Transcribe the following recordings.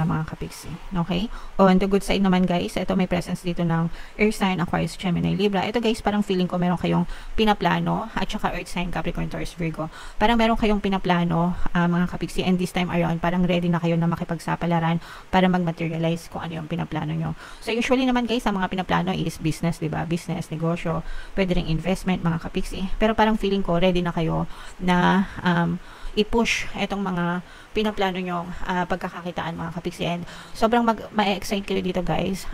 mga kapiksi. Okay? On the good side naman guys, ito may presence dito ng Earth sign, Aquarius, Gemini, Libra. Ito guys, parang feeling ko meron kayong pinaplano at saka Earth sign, Capricorn, Taurus, Virgo. Parang meron kayong pinaplano mga kapiksi, and this time around, parang ready na kayo na makipagsapalaran para mag-materialize kung ano yung pinaplano nyo. So usually naman guys, ang mga pinaplano is business, diba? Business, negosyo, pwede ring investment mga kapiksi. Pero parang feeling ko ready na kayo na i-push itong mga pinaplano nyong pagkakakitaan mga kapiksi, and sobrang ma-excite kayo dito guys.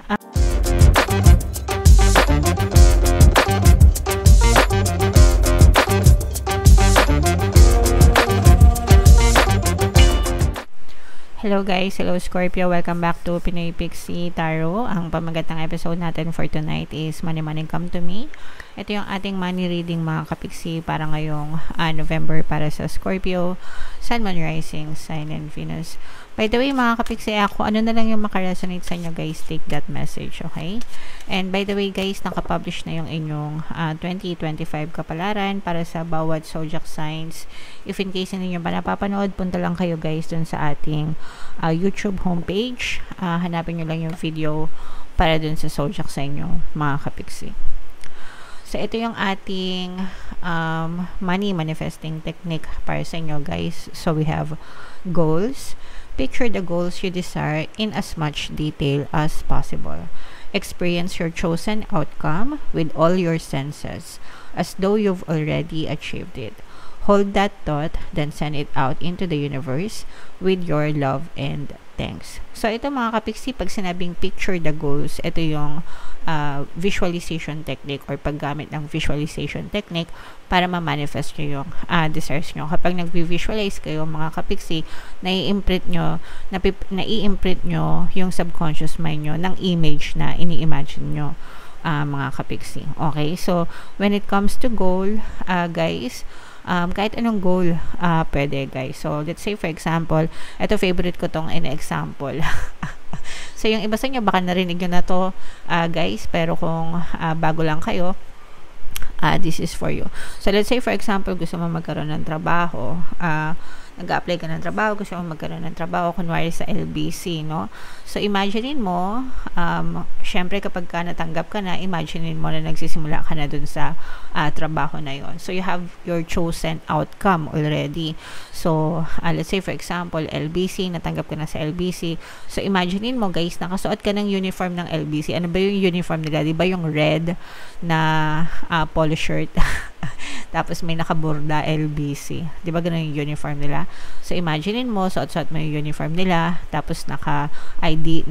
Hello guys, hello Scorpio, welcome back to Pinoy Pixie Tarot. Ang pamagat ng episode natin for tonight is Money Money Come to Me. Ito yung ating money reading mga kapiksi para ngayong November para sa Scorpio, Sun, Moon, Rising, Sign, and Venus. By the way mga kapiksi, ako ano na lang yung makaresonate sa inyo guys, take that message, okay? And by the way guys, nakapublish na yung inyong 2025 kapalaran para sa bawat zodiac signs. If in case ninyo ba napapanood, punta lang kayo guys dun sa ating YouTube homepage. Hanapin nyo lang yung video para dun sa zodiac sign nyo mga kapiksi. So ito yung ating money manifesting technique para sa inyo guys. So we have goals. Picture the goals you desire in as much detail as possible. Experience your chosen outcome with all your senses, as though you've already achieved it. Hold that thought, then send it out into the universe with your love and thanks. So ito mga kapiksi, pag sinabing picture the goals, ito yung visualization technique or paggamit ng visualization technique para ma-manifest nyo yung desires nyo. Kapag nag-visualize kayo mga kapiksi, nai-imprint nyo yung subconscious mind nyo ng image na ini-imagine nyo mga kapiksi. Okay, so when it comes to goal, guys, kahit anong goal pwede guys. So let's say for example, ito favorite ko tong in-example. So yung iba sa inyo baka narinig nyo na to guys, pero kung bago lang kayo, this is for you. So let's say for example, gusto mo magkaroon ng trabaho, nag-apply ka ng trabaho, gusto mo magkaroon ng trabaho, kunwari sa LBC, no? So, imaginein mo, syempre kapag ka natanggap ka na, imaginein mo na nagsisimula ka na dun sa trabaho na yon. So, you have your chosen outcome already. So, let's say for example, LBC, natanggap ka na sa LBC. So, imaginein mo guys, nakasuot ka ng uniform ng LBC. Ano ba yung uniform nila? Di ba yung red na polo shirt? Tapos may nakaborda LBC. 'Di ba ganun yung uniform nila? So imaginein mo, suot-suot mo yung uniform nila, tapos naka-ID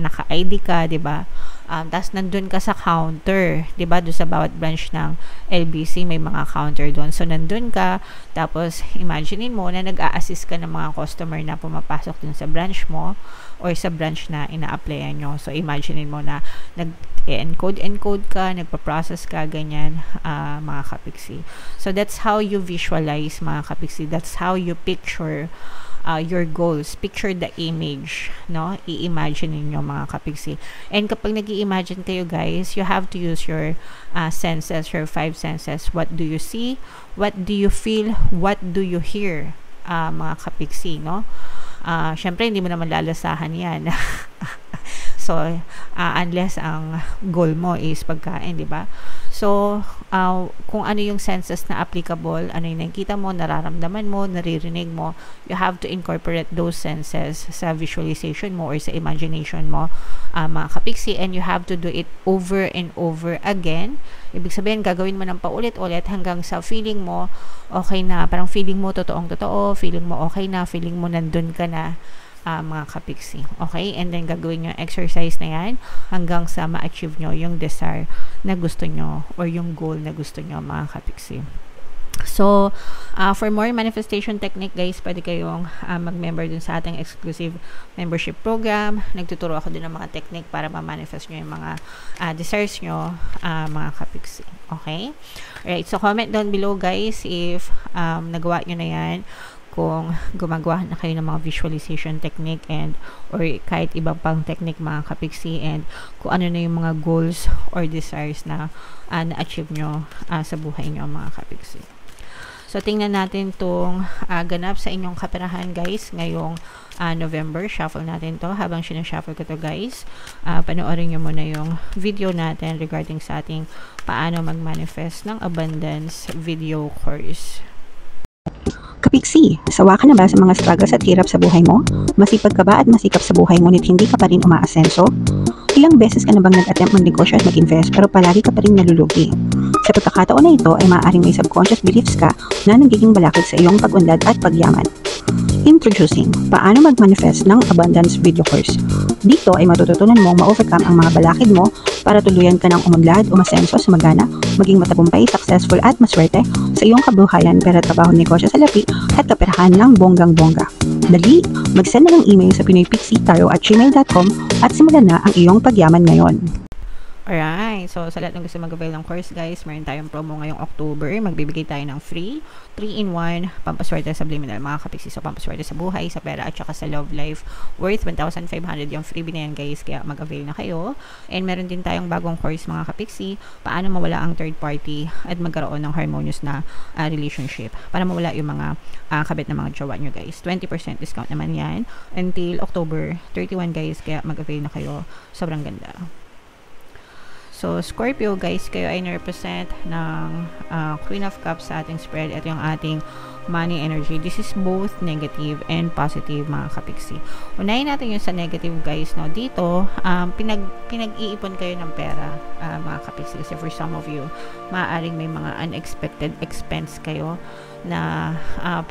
ka, 'di ba? Tapos nandun ka sa counter, 'di ba? Doon sa bawat branch ng LBC may mga counter doon. So nandun ka, tapos imaginein mo na nag-a-assist ka ng mga customer na pumapasok dun sa branch mo or sa branch na ina-applyan nyo. So imaginein mo na nag-encode ka, nagpa-process ka, ganyan mga kapiksi. So that's how you visualize mga kapiksi. That's how you picture your goals. Picture the image, no? I-imagine niyo mga kapiksi. And kapag nag-i-imagine kayo guys, you have to use your senses, your 5 senses. What do you see? What do you feel? What do you hear? Mga kapiksi, no? Syempre hindi mo naman lalasahan yan. So, unless ang goal mo is pagkain, di ba? So, kung ano yung senses na applicable, ano yung nakikita mo, nararamdaman mo, naririnig mo, you have to incorporate those senses sa visualization mo or sa imagination mo, mga kapiksi, and you have to do it over and over again. Ibig sabihin, gagawin mo ng paulit-ulit hanggang sa feeling mo okay na, parang feeling mo totoong-totoo, feeling mo okay na, feeling mo nandun ka na, mga kapiksi. Okay? And then, gagawin yung exercise na yan hanggang sa ma-achieve nyo yung desire na gusto nyo or yung goal na gusto nyo, mga kapiksi. So, for more manifestation technique, guys, pwede kayong mag-member dun sa ating exclusive membership program. Nagtuturo ako dun ng mga technique para ma-manifest nyo yung mga desires nyo, mga kapiksi. Okay? Alright, so comment down below, guys, if nagawa nyo na yan, kung gumagawa na kayo ng mga visualization technique and or kahit ibang pang technique mga kapiksi, and kung ano na yung mga goals or desires na na-achieve nyo sa buhay nyo mga kapiksi. So, tingnan natin itong ganap sa inyong kaperahan, guys, ngayong November. Shuffle natin to. Habang sinashuffle ko to, guys, panoorin nyo muna yung video natin regarding sa ating paano mag-manifest ng abundance video course. Kapiksi, sawa ka na ba sa mga struggles at hirap sa buhay mo? Masipag ka ba at masikap sa buhay ngunit hindi ka pa rin umaasenso? Ilang beses ka na bang nag-attempt magnegosyo at mag-invest pero palagi ka pa rin nalulugi? Sa pagkakataon na ito ay maaaring may subconscious beliefs ka na nagiging balakid sa iyong pag-unlad at pagyaman. Introducing, paano mag-manifest ng abundance video course. Dito ay matututunan mong ma-overcome ang mga balakid mo para tuluyan ka ng umunlad, umasenso, sumagana, maging matagumpay, successful at maswerte sa iyong kabuhayan, pera, trabaho, negosyo sa lapi at kaperahan ng bonggang-bongga. Dali, mag-send na ng email sa pinoypixie@gmail.com at simulan na ang iyong pagyaman ngayon. Alright, so sa lahat ng gusto mag-avail ng course, guys, meron tayong promo ngayong October. Magbibigay tayo ng free 3-in-1 pampaswerte subliminal, mga kapiksi. So, pampaswerte sa buhay, sa pera, at saka sa love life, worth 1,500 yung freebie na yan, guys. Kaya mag-avail na kayo. And meron din tayong bagong course, mga kapiksi, paano mawala ang third party at magkaroon ng harmonious na relationship. Para mawala yung mga kabit na mga jowa nyo, guys. 20% discount naman yan until October 31, guys. Kaya mag-avail na kayo. Sobrang ganda. So, Scorpio, guys, kayo ay na-represent ng Queen of Cups sa ating spread. Ito yung ating money energy. This is both negative and positive, mga kapiksi. Unahin natin yung sa negative, guys, no? Dito, pinag-iipon kayo ng pera, mga kapiksi. Kasi for some of you, maaaring may mga unexpected expense kayo na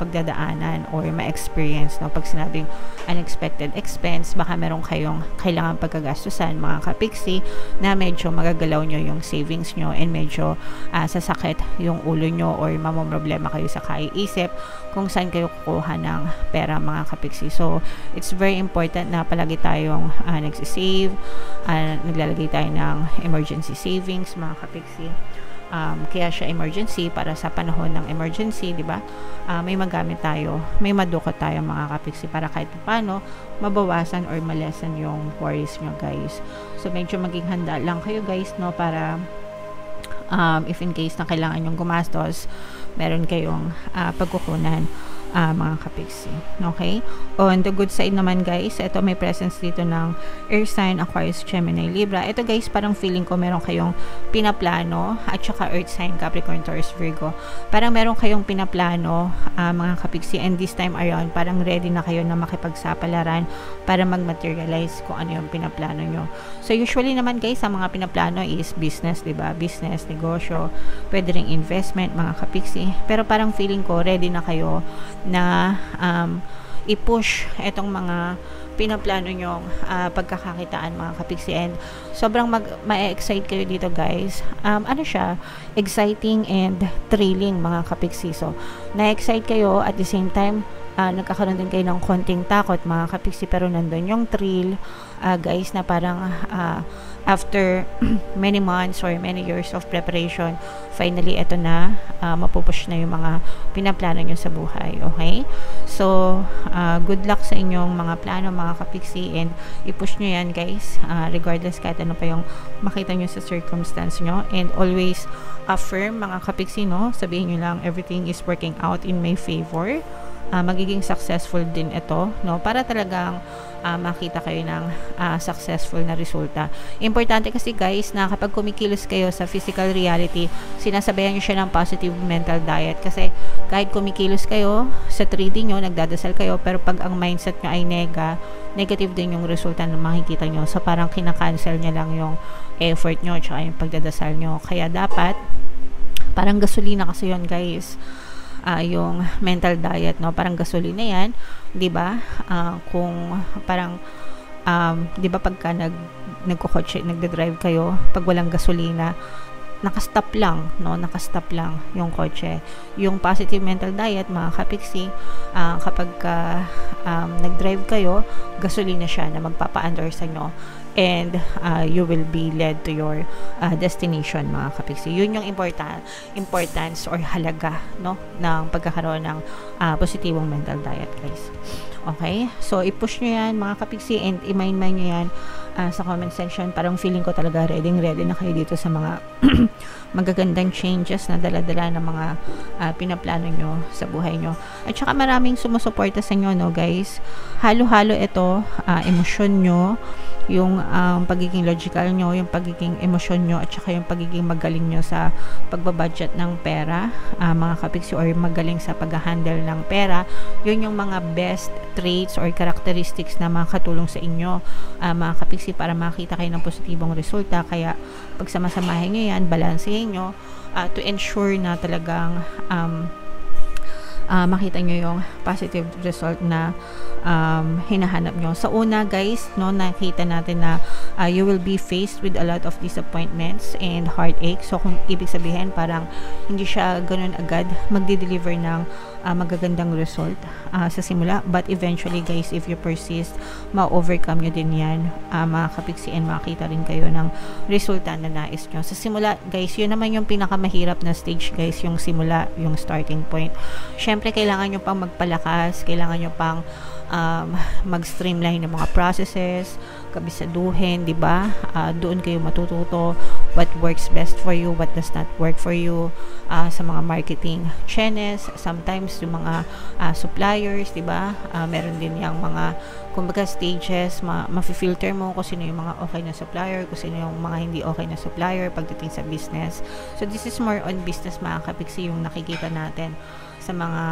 pagdadaanan or ma-experience, no? Pag sinabing unexpected expense, baka meron kayong kailangan pagkagastusan, mga kapiksi, na medyo magagalaw nyo yung savings nyo and medyo sasakit yung ulo nyo or mamomroblema kayo sa kaiisip kung saan kayo kukuha ng pera, mga kapiksi. So, it's very important na palagi tayong nagsisave, naglalagay tayo ng emergency savings, mga kapiksi. Kaya siya emergency para sa panahon ng emergency, di ba? May magamit tayo, may madukot tayo, mga kapiksi, para kahit paano mabawasan or malesen yung worries nyo, guys. So, medyo maging handa lang kayo, guys, no? Para if in case na kailangan yung gumastos, meron kayong pagkukunan, mga kapiksi. Okay? On the good side naman, guys, ito may presence dito ng Air sign, Aquarius, Gemini, Libra. Ito, guys, parang feeling ko meron kayong pinaplano, at saka Earth sign, Capricorn, Taurus, Virgo. Parang meron kayong pinaplano, mga kapiksi, and this time around, parang ready na kayo na makipagsapalaran para mag-materialize kung ano yung pinaplano nyo. So, usually naman, guys, ang mga pinaplano is business, diba? Business, negosyo, pwede ring investment, mga kapiksi. Pero parang feeling ko, ready na kayo na i-push itong mga pinaplano nyong pagkakakitaan, mga kapiksi, and sobrang ma-excite kayo dito, guys. Ano siya? Exciting and thrilling, mga kapiksi. So, na-excite kayo at the same time, nagkakaroon din kayo ng konting takot, mga kapiksi, pero nandun yung thrill, guys, na parang after many months or many years of preparation, finally, eto na, mapupush na yung mga pinaplano nyo sa buhay, okay? So, good luck sa inyong mga plano, mga kapiksi, and i-push nyo yan, guys, regardless kahit ano pa yung makita nyo sa circumstance nyo, and always affirm, mga kapiksi, no? Sabihin nyo lang, everything is working out in my favor. Magiging successful din ito, no? Para talagang makita kayo ng successful na resulta. Importante kasi, guys, na kapag kumikilos kayo sa physical reality, sinasabayan nyo siya ng positive mental diet. Kasi kahit kumikilos kayo sa 3D nyo, nagdadasal kayo, pero pag ang mindset nyo ay negative din yung resulta na makikita nyo. So, parang kinakancel nyo lang yung effort nyo at yung pagdadasal nyo. Kaya dapat, parang gasolina kasi yun, guys. Yung mental diet, no? Parang gasolina yan, 'di ba? Kung parang 'di ba pagka nagko-kotse, nagde-drive kayo, pag walang gasolina, nakastop lang, no? Nakastop lang yung kotse. Yung positive mental diet, mga kapiksi, kapag nag-drive kayo, gasolina siya na magpapa-under sa inyo, and you will be led to your destination, mga kapiksi. Yun yung importance or halaga, no, ng pagkakaroon ng positibong mental diet, guys. Okay? So, i-push nyo yan, mga kapiksi, and i-mind nyo yan sa comment section. Parang feeling ko talaga ready na kayo dito sa mga magagandang changes na dala-dala ng mga pinaplano nyo sa buhay nyo. At saka maraming sumusuporta sa inyo, no guys. Halo-halo ito, emosyon nyo, yung pagiging logical nyo, yung pagiging emosyon nyo, at saka yung pagiging magaling nyo sa pagbabudget ng pera, mga kapiksi, or magaling sa pag-handle ng pera. Yun yung mga best traits or characteristics na makakatulong sa inyo, mga kapiksi, para makita kayo ng positibong resulta. Kaya pag samasamahin nyo yan, balansehin nyo to ensure na talagang makita nyo yung positive result na hinahanap nyo. Sa una guys, no, nakita natin na you will be faced with a lot of disappointments and heartache. So kung ibig sabihin, parang hindi siya ganun agad magdi-deliver ng magagandang result sa simula, but eventually guys, if you persist, ma-overcome nyo din yan, mga kapiksi, and makita rin kayo ng resulta na nais nyo. Sa simula guys, yun naman yung pinakamahirap na stage guys, yung simula, yung starting point. Syempre kailangan nyo pang magpalakas, kailangan nyo pang mag-streamline ng mga processes, kabisaduhin, di ba? Doon kayo matututo what works best for you, what does not work for you, sa mga marketing channels, sometimes yung mga suppliers, di ba? Meron din yung mga kumbaga stages, ma-filter mo kung sino yung mga okay na supplier, kung sino yung mga hindi okay na supplier pagdating sa business. So this is more on business, mga kapiksi, yung nakikita natin sa mga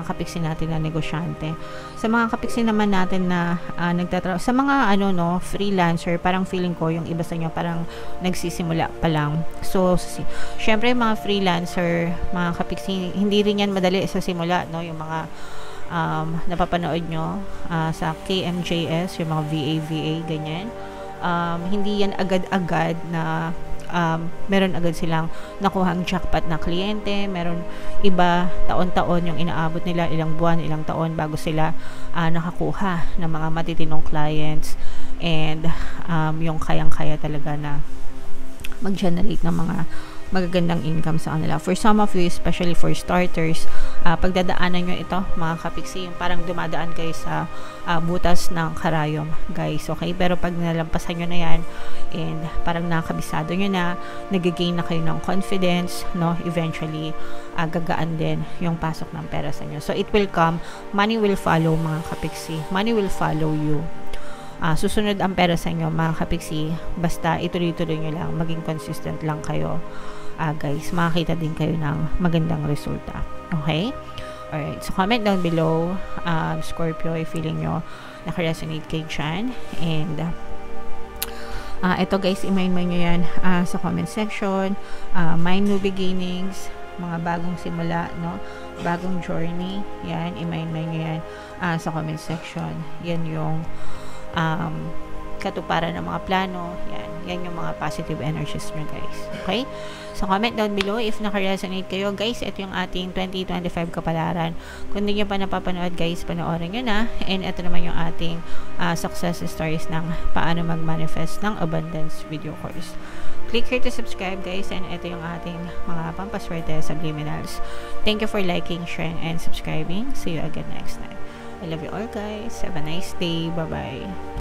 kapiksi natin na negosyante. Sa mga kapiksi naman natin na nagtatrabaho, sa mga freelancer, parang feeling ko yung iba sa inyo parang nagsisimula pa lang. So syempre mga freelancer, mga kapiksi, hindi rin yan madali sa simula, no? Yung mga napapanood nyo sa KMJS, yung mga VA, ganyan. Hindi yan agad-agad na meron agad silang nakuhang jackpot na kliyente. Meron iba, taon-taon yung inaabot nila, ilang buwan, ilang taon bago sila nakakuha ng mga matitinong clients, and yung kayang-kaya talaga na mag-generate ng mga magagandang income sa kanila. For some of you, especially for starters, pagdadaanan nyo ito, mga kapiksi, yung parang dumadaan kayo sa butas ng karayom, guys, okay? Pero pag nalampasan nyo na yan, and parang nakabisado nyo na, nag-gain na kayo ng confidence, no? Eventually, gagaan din yung pasok ng pera sa inyo. So, it will come, money will follow, mga kapiksi. Money will follow you. Susunod ang pera sa inyo, mga kapiksi, basta ituloy-tuloy nyo lang, maging consistent lang kayo, guys. Makakita din kayo ng magandang resulta, okay? Alright, so comment down below, Scorpio, if feeling nyo naka-resonate kayo dyan, and ito guys, i-mind nyo yan sa comment section. My new beginnings, mga bagong simula, no? Bagong journey, yan, i-mind nyo yan sa comment section. Yan yung katuparan ng mga plano, yan yung mga positive energies nyo, guys, okay? So comment down below if naka-resonate kayo, guys. Ito yung ating 2025 kapalaran. Kung hindi nyo pa napapanood, guys, panoorin nyo na. And ito naman yung ating success stories ng paano mag-manifest ng abundance video course. Click here to subscribe, guys, and ito yung ating mga pampaswerte subliminals. Thank you for liking, sharing, and subscribing. See you again next time. I love you all, guys. Have a nice day. Bye-bye.